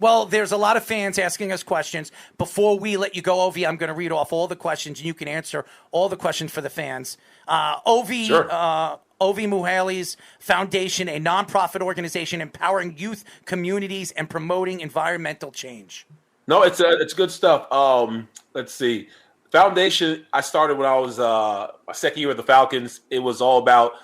Well, there's a lot of fans asking us questions. Before we let you go, Ovie, I'm going to read off all the questions, and you can answer all the questions for the fans. Ovie, sure. Ovie Mughelli's foundation, a nonprofit organization empowering youth communities and promoting environmental change. No, it's good stuff. Let's see. Foundation, I started when I was my second year with the Falcons. It was all about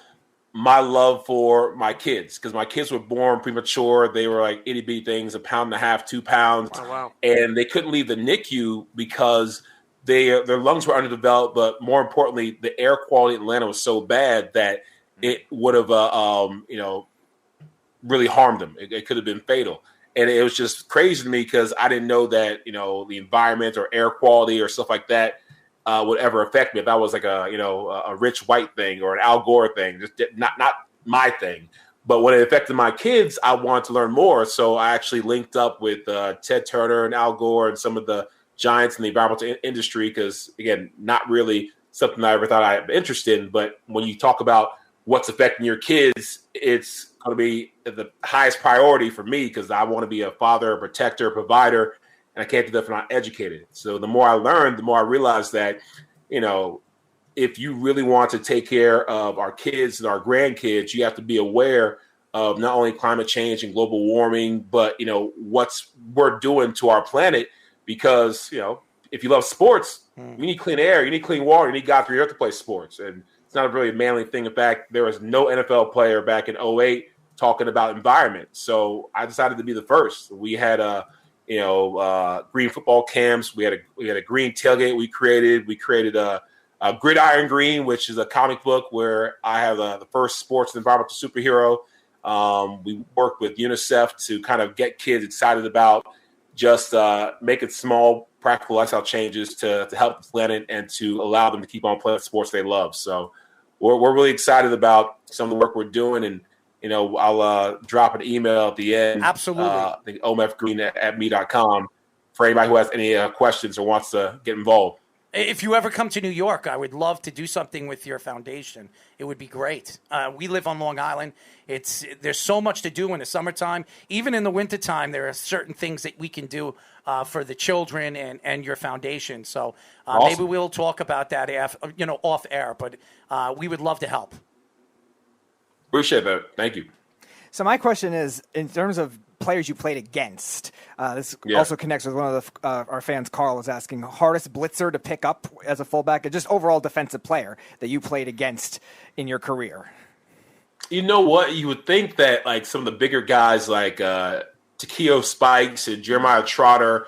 my love for my kids because my kids were born premature. They were like itty bitty things, 1.5 pounds, 2 pounds. Oh, wow. And they couldn't leave the NICU because their lungs were underdeveloped. But more importantly, the air quality in Atlanta was so bad that it would have, really harmed them. It could have been fatal. And it was just crazy to me because I didn't know that, the environment or air quality or stuff like that would ever affect me. If that was like a rich white thing or an Al Gore thing, just not my thing. But when it affected my kids, I wanted to learn more. So I actually linked up with Ted Turner and Al Gore and some of the giants in the environmental industry because, again, not really something I ever thought I'd be interested in. But when you talk about what's affecting your kids, it's going to be the highest priority for me because I want to be a father, a protector, a provider, and I can't do that if I'm not educated. So the more I learned, the more I realized that, if you really want to take care of our kids and our grandkids, you have to be aware of not only climate change and global warming, but, what's we're doing to our planet because, if you love sports, you need clean air, you need clean water, you need God for your earth to play sports. And it's not a really manly thing. In fact, there was no NFL player back in 2008 talking about environment. So I decided to be the first. We had green football camps. We had a green tailgate we created. We created a Gridiron Green, which is a comic book where I have the first sports and environmental superhero. We worked with UNICEF to kind of get kids excited about just making small, practical lifestyle changes to help the planet and to allow them to keep on playing sports they love. So we're really excited about some of the work we're doing. And, I'll drop an email at the end. Absolutely. I think omfgreen@me.com for anybody who has any questions or wants to get involved. If you ever come to New York, I would love to do something with your foundation. It would be great. We live on Long Island. There's so much to do in the summertime. Even in the wintertime, there are certain things that we can do for the children and your foundation. So awesome. Maybe we'll talk about that off air, but we would love to help. Appreciate that. Thank you. So my question is, in terms of players you played against, this also connects with one of our fans, Carl, is asking, hardest blitzer to pick up as a fullback and just overall defensive player that you played against in your career? You know what? You would think that like some of the bigger guys like Takeo Spikes and Jeremiah Trotter,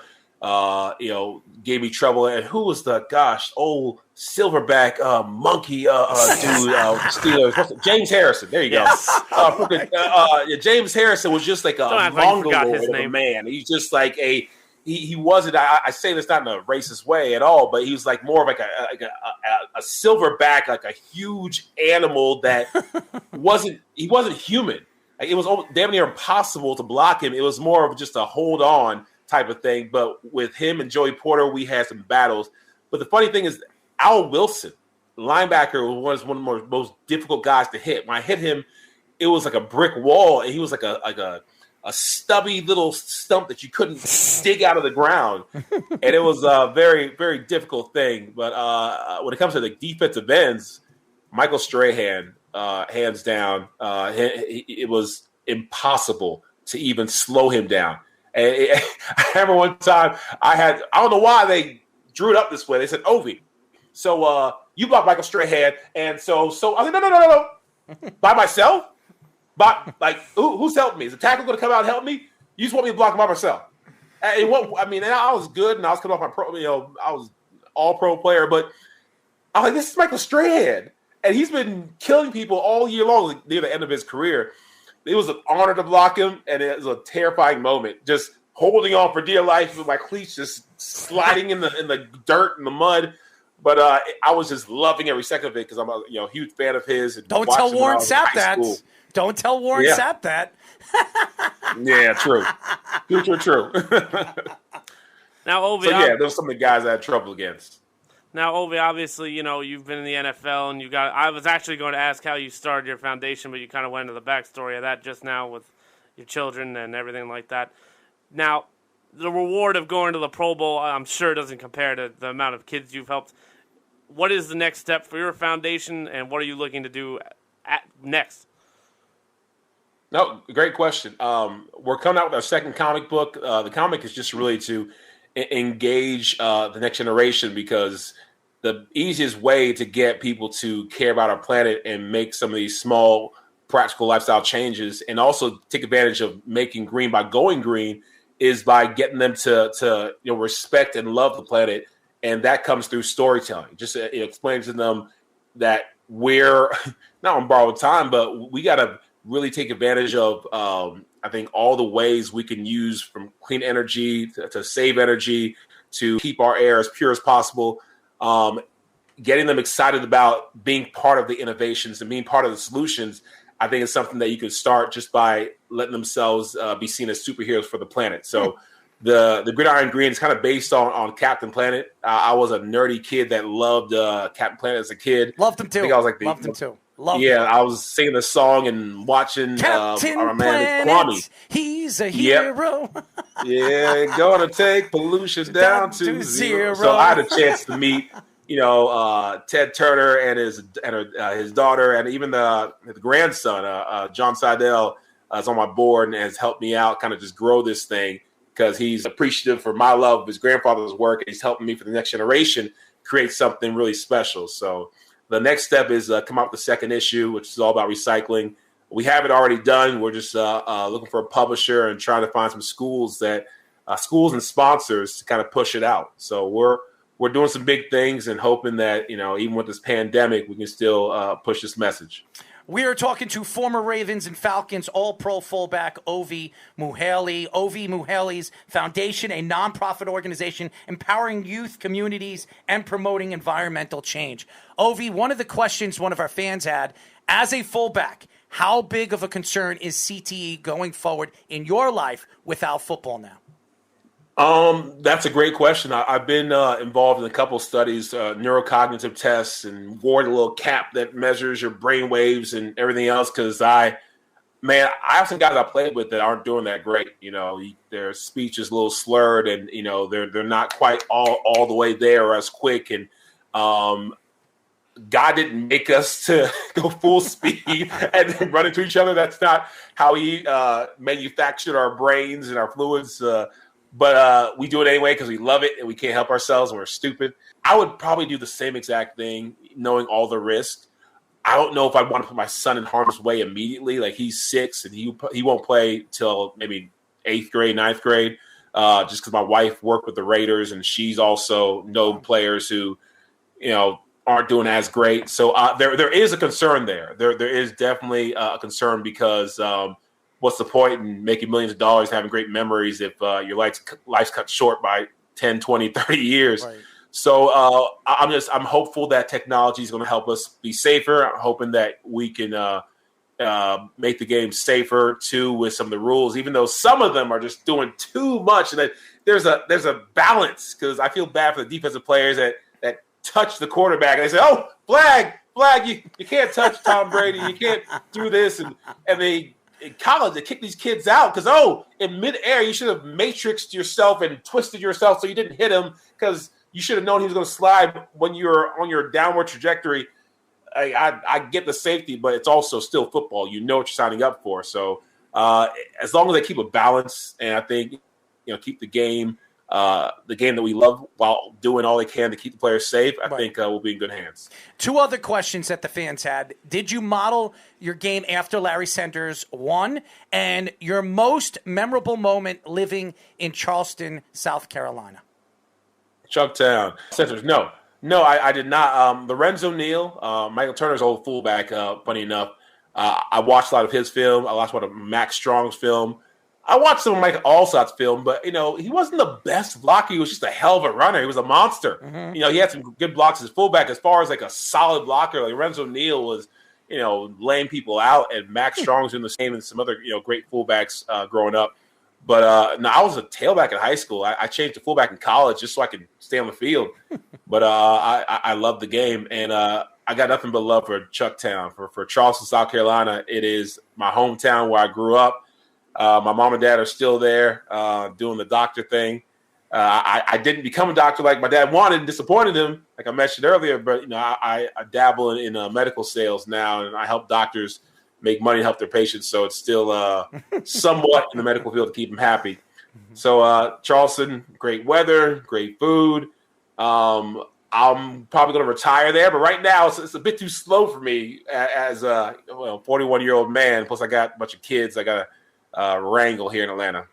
gave me trouble. And who was the old silverback monkey dude? Steelers. James Harrison. There you go. Yes. James Harrison was just like a mongoloid of a man. He's just like he wasn't. I say this not in a racist way at all, but he was like more of like a silverback, like a huge animal that wasn't human. Like it was damn near impossible to block him. It was more of just a hold on type of thing. But with him and Joey Porter, we had some battles. But the funny thing is, Al Wilson, linebacker, was one of the most difficult guys to hit. When I hit him, it was like a brick wall, and he was like a stubby little stump that you couldn't dig out of the ground. And it was a very, very difficult thing. But when it comes to the defensive ends, Michael Strahan, hands down, it was impossible to even slow him down. And I remember one time I don't know why they drew it up this way. They said, Ovie, so you blocked Michael Strahan. And so I was like, no. By myself? Who's helping me? Is the tackle going to come out and help me? You just want me to block him by myself. And I was good, and I was coming off my pro. I was all-pro player, but I was like, this is Michael Strahan, and he's been killing people all year long near the end of his career. It was an honor to block him, and it was a terrifying moment, just holding on for dear life with my cleats just sliding in the dirt and the mud. But I was just loving every second of it because I'm a huge fan of his. And don't tell Warren Sapp that. Don't tell Warren Sapp that. Yeah, true. True. Now, Ovie. So, those are some of the guys I had trouble against. Now, Ovie, obviously, you've been in the NFL, and I was actually going to ask how you started your foundation, but you kind of went into the backstory of that just now with your children and everything like that. Now, the reward of going to the Pro Bowl, I'm sure, doesn't compare to the amount of kids you've helped. What is the next step for your foundation, and what are you looking to do next? No, great question. We're coming out with our second comic book. The comic is just really to engage the next generation, because the easiest way to get people to care about our planet and make some of these small practical lifestyle changes, and also take advantage of making green by going green, is by getting them to respect and love the planet. And that comes through storytelling. Just explain to them that we're not on borrowed time, but we got to really take advantage of, I think, all the ways we can use, from clean energy to save energy, to keep our air as pure as possible. Getting them excited about being part of the innovations and being part of the solutions, I think, is something that you could start just by letting themselves be seen as superheroes for the planet. So the Gridiron Green is kind of based on Captain Planet. I was a nerdy kid that loved Captain Planet as a kid. Loved him too. I think I was like loved him too. I was singing the song and watching Captain our man Planet, Kwame. He's a hero. Yeah, gonna take pollution down to zero. So I had a chance to meet, Ted Turner and his daughter, and even the grandson, John Seidel, is on my board and has helped me out, kind of just grow this thing, because he's appreciative for my love of his grandfather's work, and he's helping me for the next generation create something really special. So the next step is come out with the second issue, which is all about recycling. We have it already done. We're just looking for a publisher and trying to find some schools and sponsors to kind of push it out. So we're doing some big things and hoping that, even with this pandemic, we can still push this message. We are talking to former Ravens and Falcons All-Pro fullback Ovie Mughelli. Ovie Mughelli's foundation, a nonprofit organization empowering youth communities and promoting environmental change. Ovie, one of the questions one of our fans had, as a fullback, how big of a concern is CTE going forward in your life without football now? That's a great question. I've been involved in a couple of studies, neurocognitive tests, and wore the little cap that measures your brain waves and everything else. Because I have some guys I played with that aren't doing that great. Their speech is a little slurred, and they're not quite all the way there or as quick. And God didn't make us to go full speed and then run into each other. That's not how He manufactured our brains and our fluids. But we do it anyway because we love it and we can't help ourselves and we're stupid. I would probably do the same exact thing, knowing all the risk. I don't know if I'd want to put my son in harm's way immediately. Like, he's 6 and he won't play till maybe 8th grade, 9th grade, just because my wife worked with the Raiders and she's also known players who, aren't doing as great. So there is a concern there. There is definitely a concern because what's the point in making millions of dollars, having great memories, if your life's cut short by 10, 20, 30 years? Right. So I'm hopeful that technology is going to help us be safer. I'm hoping that we can make the game safer too with some of the rules, even though some of them are just doing too much. And that there's a balance, because I feel bad for the defensive players that touch the quarterback and they say, "Oh, flag, you can't touch Tom Brady, you can't do this," and they. In college, they kick these kids out because, in midair, you should have matrixed yourself and twisted yourself so you didn't hit him, because you should have known he was going to slide when you're on your downward trajectory. I get the safety, but it's also still football. You know what you're signing up for. So as long as they keep a balance, and I think keep the game that we love, while doing all they can to keep the players safe, I think we'll be in good hands. 2 other questions that the fans had. Did you model your game after Larry Sanders won? And your most memorable moment living in Charleston, South Carolina? Chucktown. Sanders, no, I did not. Lorenzo Neal, Michael Turner's old fullback, funny enough, I watched a lot of his film. I watched a lot of Max Strong's film. I watched some of Mike Alstott's film, but, he wasn't the best blocker. He was just a hell of a runner. He was a monster. Mm-hmm. He had some good blocks as fullback. As far as like a solid blocker, like Lorenzo Neal was, laying people out, and Max Strong's doing the same, and some other, great fullbacks growing up. But I was a tailback in high school. I changed to fullback in college just so I could stay on the field. But I love the game, and I got nothing but love for Chucktown, for Charleston, South Carolina. It is my hometown where I grew up. My mom and dad are still there doing the doctor thing. I didn't become a doctor like my dad wanted and disappointed him, like I mentioned earlier. But I dabble in medical sales now, and I help doctors make money and help their patients. So it's still somewhat in the medical field to keep them happy. So Charleston, great weather, great food. I'm probably going to retire there, but right now it's a bit too slow for me as a 41-year-old man. Plus, I got a bunch of kids I got to wrangle here in Atlanta.